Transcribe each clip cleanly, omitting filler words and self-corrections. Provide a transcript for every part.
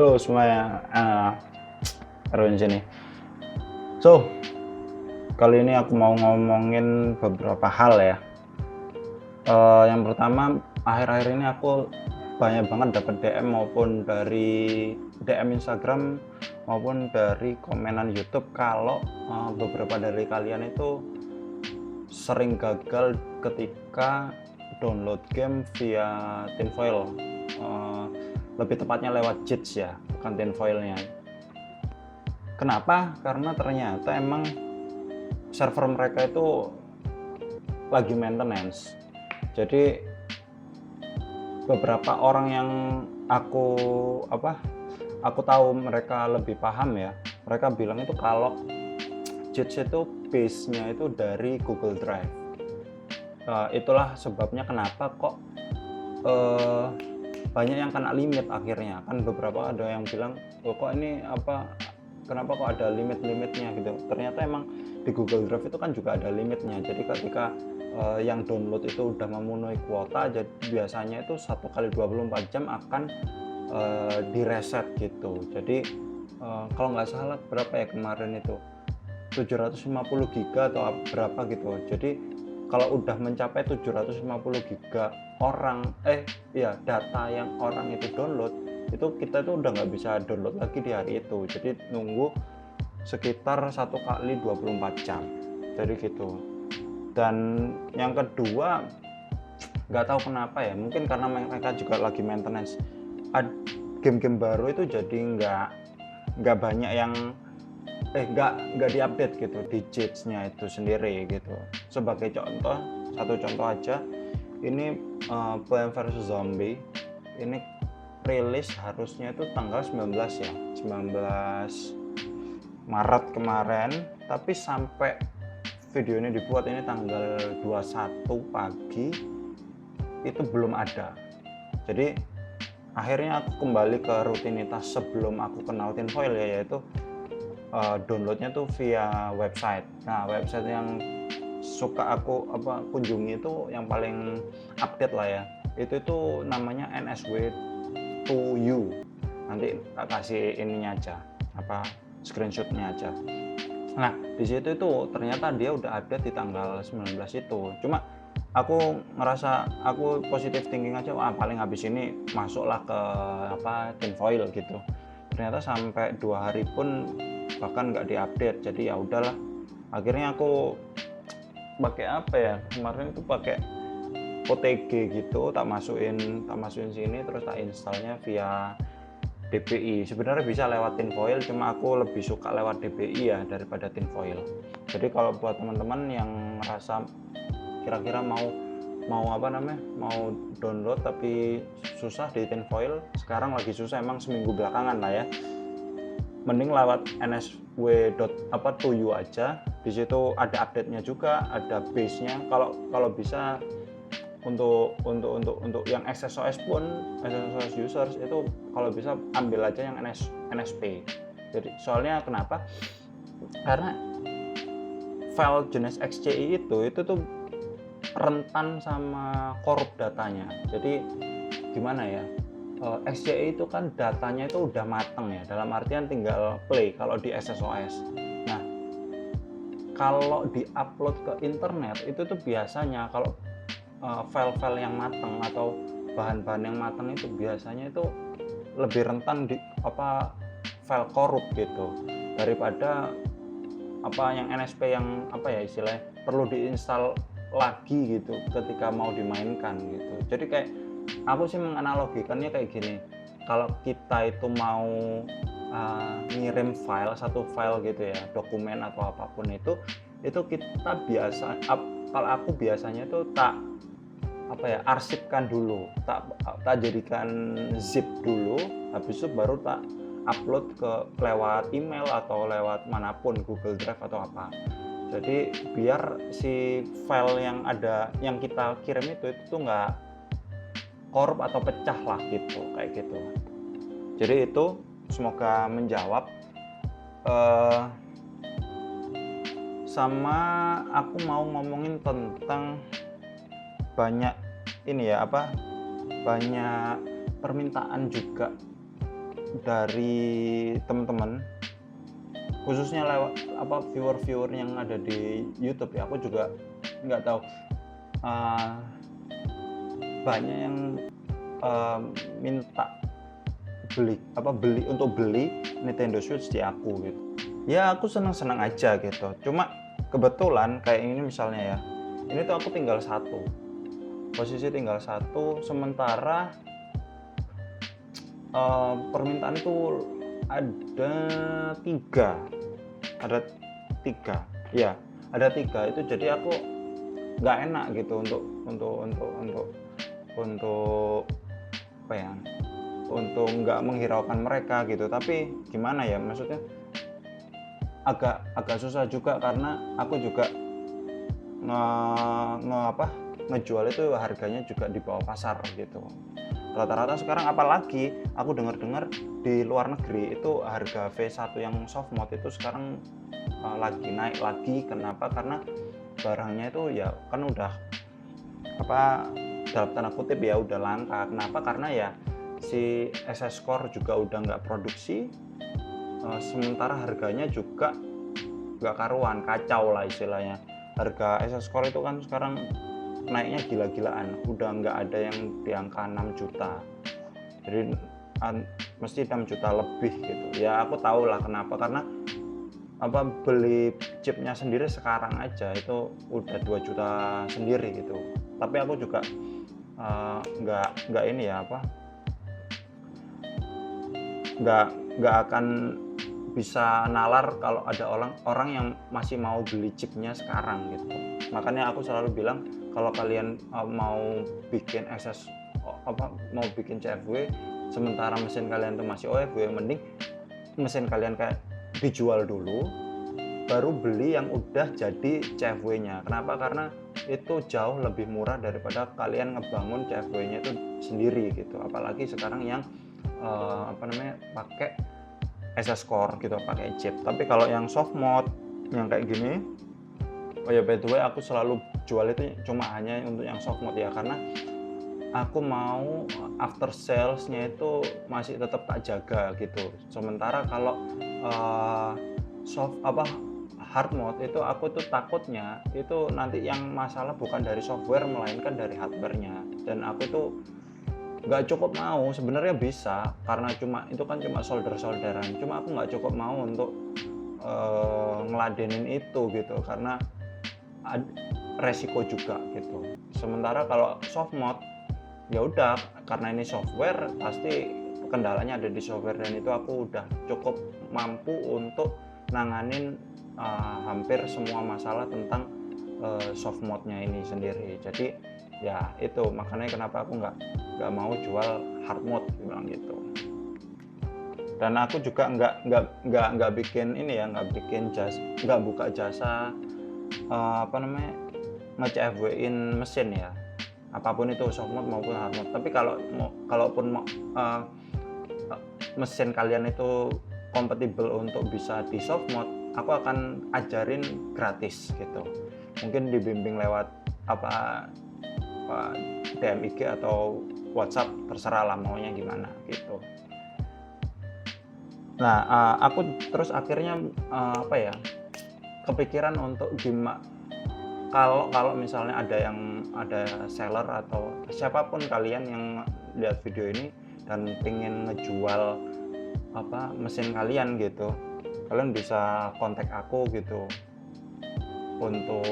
Halo semuanya, Erwin sini. So, kali ini aku mau ngomongin beberapa hal ya. Yang pertama, akhir-akhir ini aku banyak banget dapat DM maupun dari DM Instagram maupun dari komenan YouTube kalau beberapa dari kalian itu sering gagal ketika download game via tinfoil. Lebih tepatnya lewat cheats ya, bukan tinfoilnya. Kenapa? Karena ternyata emang server mereka itu lagi maintenance. Jadi beberapa orang yang aku tahu mereka lebih paham ya. Mereka bilang itu kalau cheats itu base-nya itu dari Google Drive. Itulah sebabnya kenapa kok banyak yang kena limit akhirnya. Kan beberapa ada yang bilang, oh, kok ini kenapa kok ada limit-limitnya gitu. Ternyata emang di Google Drive itu kan juga ada limitnya. Jadi ketika yang download itu udah memenuhi kuota, jadi biasanya itu 1 kali 24 jam akan direset gitu. Jadi kalau nggak salah berapa ya kemarin itu 750 giga atau berapa gitu. Jadi kalau udah mencapai 750 giga data yang orang itu download, itu kita tuh udah nggak bisa download lagi di hari itu. Jadi nunggu sekitar 1 kali 24 jam. Jadi gitu. Dan yang kedua, nggak tahu kenapa ya, mungkin karena mereka juga lagi maintenance. Game-game baru itu jadi nggak banyak yang nggak diupdate gitu di cheats-nya itu sendiri gitu. Sebagai contoh, satu contoh aja, ini Plants vs Zombie ini rilis harusnya itu tanggal 19 ya, 19 Maret kemarin, tapi sampai video ini dibuat ini tanggal 21 pagi itu belum ada. Jadi akhirnya aku kembali ke rutinitas sebelum aku kenal tinfoil ya, yaitu downloadnya tuh via website. Nah, website yang suka aku kunjungi itu yang paling update lah ya, itu namanya NSW2U. Nanti tak kasih ininya aja, screenshotnya aja. Nah, di situ itu ternyata dia udah update di tanggal 19 itu. Cuma aku ngerasa aku positive thinking aja, paling habis ini masuklah ke tinfoil gitu. Ternyata sampai 2 hari pun bahkan nggak diupdate. Jadi ya udahlah, akhirnya aku pakai kemarin itu pakai OTG gitu, tak masukin sini, terus tak installnya via DPI. Sebenarnya bisa lewat tinfoil, cuma aku lebih suka lewat DPI ya daripada tinfoil. Jadi kalau buat teman-teman yang ngerasa kira-kira mau download tapi susah di tinfoil, sekarang lagi susah emang seminggu belakangan lah ya, mending lewat nsw.2u aja. Di situ ada update-nya juga, ada base-nya. Kalau bisa untuk yang XSOS pun, XSOS users itu kalau bisa ambil aja yang NSP. Jadi soalnya kenapa? Karena file jenis XCI itu tuh rentan sama korup datanya. Jadi gimana ya? XCI itu kan datanya itu udah mateng ya, dalam artian tinggal play kalau di SSOS. Nah, kalau di-upload ke internet itu tuh biasanya kalau file-file yang mateng atau bahan-bahan yang mateng itu biasanya itu lebih rentan di file korup gitu, daripada yang NSP yang istilahnya perlu diinstal lagi gitu ketika mau dimainkan gitu. Jadi kayak aku sih menganalogikannya kayak gini, kalau kita itu mau ngirim satu file gitu ya, dokumen atau apapun itu kita kalau aku biasanya tuh tak arsipkan dulu, tak jadikan zip dulu, habis itu baru tak upload lewat email atau lewat manapun, Google Drive atau apa. Jadi biar si file yang kita kirim itu tuh nggak korup atau pecah lah gitu, kayak gitu. Jadi itu semoga menjawab. Sama aku mau ngomongin tentang banyak permintaan juga dari teman-teman, khususnya lewat viewer-viewer yang ada di YouTube ya, aku juga nggak tahu, uh, banyak yang minta beli Nintendo Switch di aku gitu. Ya aku senang-senang aja gitu. Cuma kebetulan kayak ini misalnya ya, ini tuh aku tinggal satu, posisi tinggal satu, sementara permintaan itu ada tiga, ada tiga, ya ada tiga itu. Jadi aku nggak enak gitu untuk apa ya, untuk nggak menghiraukan mereka gitu. Tapi gimana ya, maksudnya agak susah juga karena aku juga ngejual itu harganya juga di bawah pasar gitu. Rata-rata sekarang, apalagi aku dengar-dengar di luar negeri itu harga V1 yang soft mode itu sekarang lagi naik lagi. Kenapa? Karena barangnya itu ya kan udah dalam tanda kutip ya udah langka. Kenapa? Karena ya si SS Core juga udah nggak produksi, sementara harganya juga nggak karuan, kacau lah istilahnya. Harga SS Core itu kan sekarang naiknya gila-gilaan, udah nggak ada yang di angka 6 juta, jadi mesti 6 juta lebih gitu ya. Aku tahu lah kenapa, karena beli chipnya sendiri sekarang aja itu udah 2 juta sendiri gitu. Tapi aku juga nggak ini ya, nggak akan bisa nalar kalau ada orang yang masih mau beli chipnya sekarang gitu. Makanya aku selalu bilang, kalau kalian mau bikin mau bikin CFW sementara mesin kalian tuh masih OFW, mending mesin kalian kayak dijual dulu baru beli yang udah jadi CFW-nya. Kenapa? Karena itu jauh lebih murah daripada kalian ngebangun CFW-nya itu sendiri gitu. Apalagi sekarang yang pakai SS Core gitu, pakai chip. Tapi kalau yang soft mode yang kayak gini, oh ya by the way, aku selalu jual itu cuma hanya untuk yang soft mode ya, karena aku mau after sales-nya itu masih tetap tak jaga gitu. Sementara kalau hard mode itu, aku tuh takutnya itu nanti yang masalah bukan dari software melainkan dari hardware-nya. Dan aku tuh nggak cukup mau, sebenarnya bisa karena itu kan cuma solderan, cuma aku nggak cukup mau untuk ngeladenin itu gitu, karena resiko juga gitu. Sementara kalau soft mode ya udah, karena ini software pasti kendalanya ada di software, dan itu aku udah cukup mampu untuk nanganin hampir semua masalah tentang soft mode-nya ini sendiri. Jadi ya itu makanya kenapa aku nggak mau jual hard mode bilang gitu. Dan aku juga nggak bikin ini ya, nggak buka jasa nge-CFW-in mesin ya, apapun itu soft mode maupun hard mode. Tapi kalaupun mesin kalian itu kompatibel untuk bisa di soft mode, aku akan ajarin gratis gitu. Mungkin dibimbing lewat DM IG atau WhatsApp, terserah lah maunya gimana gitu. Nah, aku terus akhirnya kepikiran untuk gimana kalau misalnya ada seller atau siapapun kalian yang lihat video ini dan pengen ngejual mesin kalian gitu, kalian bisa kontak aku gitu untuk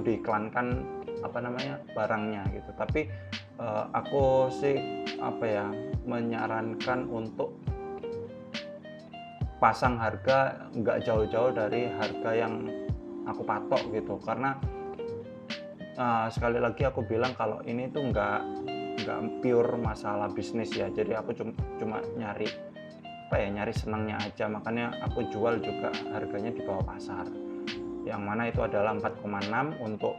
diiklankan barangnya gitu. Tapi aku sih menyarankan untuk pasang harga nggak jauh-jauh dari harga yang aku patok gitu, karena sekali lagi aku bilang kalau ini tuh nggak pure masalah bisnis ya. Jadi aku cuma nyari senangnya aja, makanya aku jual juga harganya di bawah pasar, yang mana itu adalah 4,6 untuk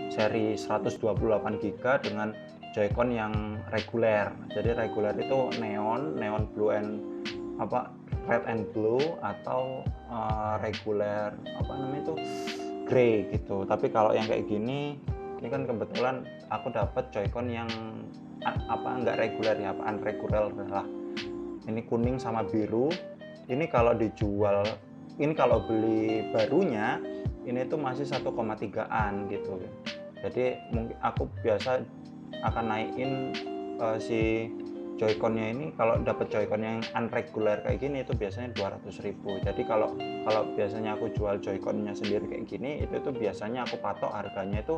seri 128GB dengan Joy-Con yang reguler. Jadi reguler itu neon blue and red and blue, atau reguler grey gitu. Tapi kalau yang kayak gini, ini kan kebetulan aku dapat Joy-Con yang nggak reguler ya, apa unregular lah. Ini kuning sama biru. Ini kalau dijual, ini kalau beli barunya ini tuh masih 1,3an gitu. Jadi mungkin aku biasa akan naikin si Joy-Con-nya ini. Kalau dapat Joy-Con yang unregular kayak gini itu biasanya 200.000. Jadi kalau biasanya aku jual Joy-Con-nya sendiri kayak gini, itu tuh biasanya aku patok harganya itu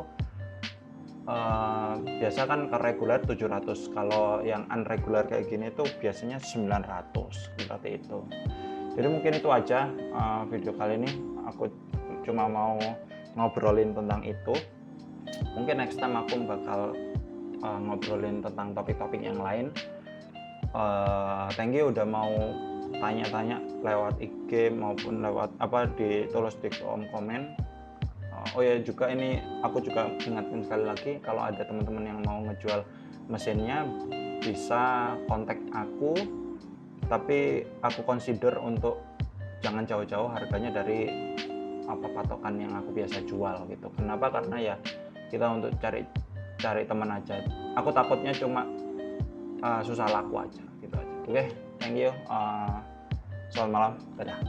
biasa kan ke reguler 700. Kalau yang unregular kayak gini tuh biasanya 900 seperti itu. Jadi mungkin itu aja video kali ini. Aku cuma mau ngobrolin tentang itu. Mungkin next time aku bakal ngobrolin tentang topik-topik yang lain. Thank you udah mau tanya-tanya lewat IG maupun lewat ditulis di kolom komen. Oh ya, juga ini aku juga ingatkan sekali lagi, kalau ada teman-teman yang mau ngejual mesinnya bisa kontak aku, tapi aku consider untuk jangan jauh-jauh harganya dari patokan yang aku biasa jual gitu. Kenapa? Karena ya kita untuk cari teman aja. Aku takutnya cuma susah laku aja gitu aja. Oke, thank you. Selamat malam, dadah.